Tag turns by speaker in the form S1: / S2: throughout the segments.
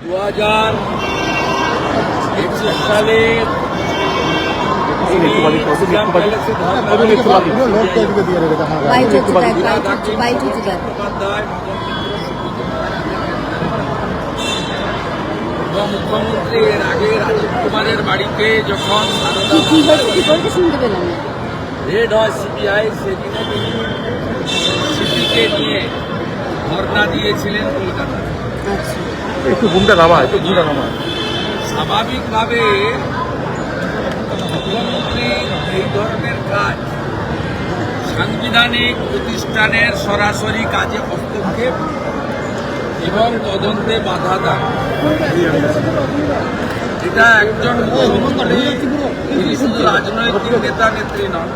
S1: 2021 সালে মুখ্যমন্ত্রী এর আগে রাজীব কুমারের বাড়িতে যখন রেড হয় সিবিআই, সেদিনে তিনি সিপিকে নিয়ে ধর্ণা দিয়েছিলেন কলকাতায়। স্বাভাবিকভাবে মুখ্যমন্ত্রী এই ধরনের কাজ সাংবিধানিক প্রতিষ্ঠানের সরাসরি কাজে হস্তক্ষেপ এবং তদন্তে বাধা দেন। এটা একজন মুখ্যমন্ত্রী, তিনি শুধু রাজনৈতিক নেতা নেত্রী নন,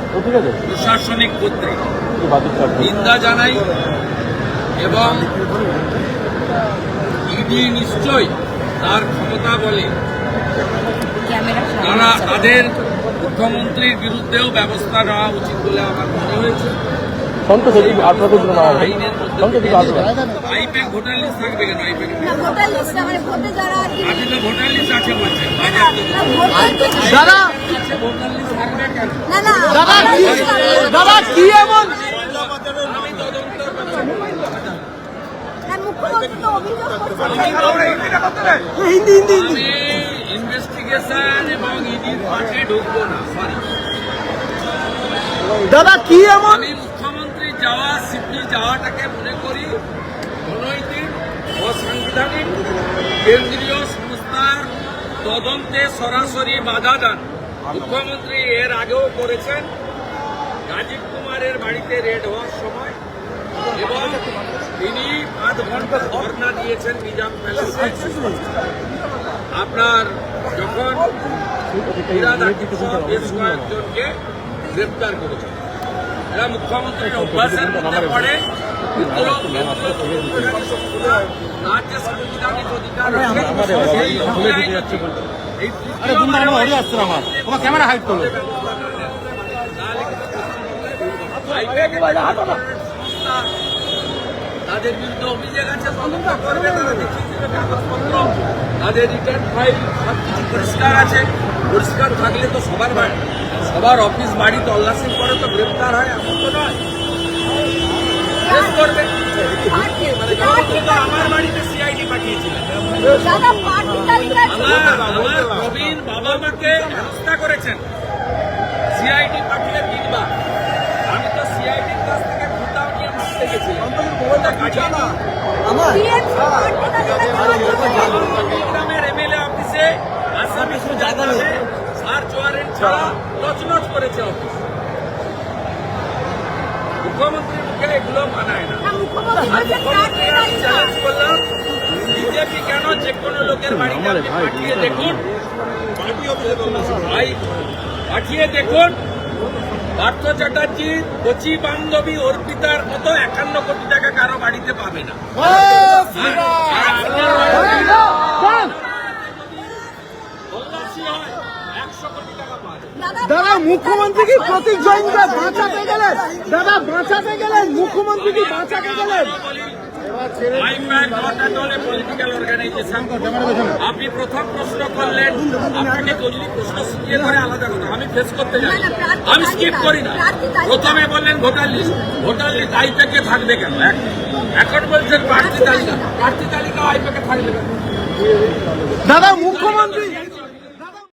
S1: প্রশাসনিক কর্তৃক নিন্দা জানাই এবং ইডি নিশ্চয়ই তার ক্ষমতা বলে তারা তাদের মুখ্যমন্ত্রীর বিরুদ্ধেও ব্যবস্থা নেওয়া উচিত বলে আমার মনে হয়েছে। আইপ্যাক ভোটার লিস্ট থাকবে কেন? আইপ্যাক ভোটার লিস্ট আছে বলছেন ভোটার লিস্ট থাকবে কেন? ইনভেস্টিগেশন এবং ইডির মাঠে ঢুকবো না। সরি
S2: দাদা, কি এমন?
S1: আমি মুখ্যমন্ত্রী যাওয়া, সিপি যাওয়াটাকে মনে করি অনৈতিক, অসাংবিধানিক, কেন্দ্রীয় সংস্থার তদন্তে সরাসরি বাধা দান মুখ্যমন্ত্রী এর আগেও করেছেন। রাজীব কুমারের বাড়িতে রেড হওয়ার সময় এবং তিনি 5 ঘন্টা ধর্ণা দিয়েছেন নিজাম প্যালেসে। আপনার যখন বেশ কয়েকজনকে গ্রেপ্তার করেছেন, এরা মুখ্যমন্ত্রীর অভ্যাসের মধ্যে পড়ে। রাজ্য সাংবিধানিক অধিকার
S2: ক্যামেরা হাইড করলো।
S1: তাদের বিরুদ্ধে অভিযোগ আছে, তদন্ত করবে, তারা দেখিয়ে দেবে কাগজপত্র, তাদের রিটার্ন ফাইল সবকিছু পরিষ্কার আছে। পরিষ্কার থাকলে তো সবার অফিস বাড়ি তল্লাশি করে তো গ্রেপ্তার হয়, এমন তো নয়। করবে আমার বাড়িতে সিআইডি পাঠিয়েছিলেন, আমার প্রবীণ বাবা মাকে হেনস্থা করেছেন, সিআইডি পাঠিয়ে 3 বার। আমি তো সিআইডির কাছ থেকে খোঁটাও নিয়ে মারতে গেছিলাম। গ্রামের এমএলএ অফিসে আসামি সার্চ ওয়ারেন্ট ছাড়া নচনচ করেছে অফিস। মুখ্যমন্ত্রীর মুখে এগুলো মানায় না। মুখ্যমন্ত্রী আমি চ্যালেঞ্জ করলাম, বিজেপি কেন যে কোনো লোকের বাড়িতে পাঠিয়ে দেখুন, পাঠিয়ে দেখুন পার্থ চ্যাটার্জির কচি বান্ধবী অর্পিতার মতো 51 কোটি টাকা কারো বাড়িতে পাবে না।
S2: দাদা, মুখ্যমন্ত্রী কি প্রতীক জৈনকে বাঁচাতে গেলেন? দাদা, বাঁচাতে গেলেন, মুখ্যমন্ত্রী কি বাঁচাতে গেলেন?
S1: আপনি প্রথম প্রশ্ন করলেন, আপনাকে যদি প্রশ্ন শিখিয়ে করে আলাদা কথা, আমি ফেস করতে যাই, আমি স্কিপ করি না। প্রথমে বললেন ভোটার লিস্ট আইপ্যাকে থাকবে কেন? এখন বলছেন প্রার্থী তালিকা আইপ্যাকে থাকবে কেন?
S2: দাদা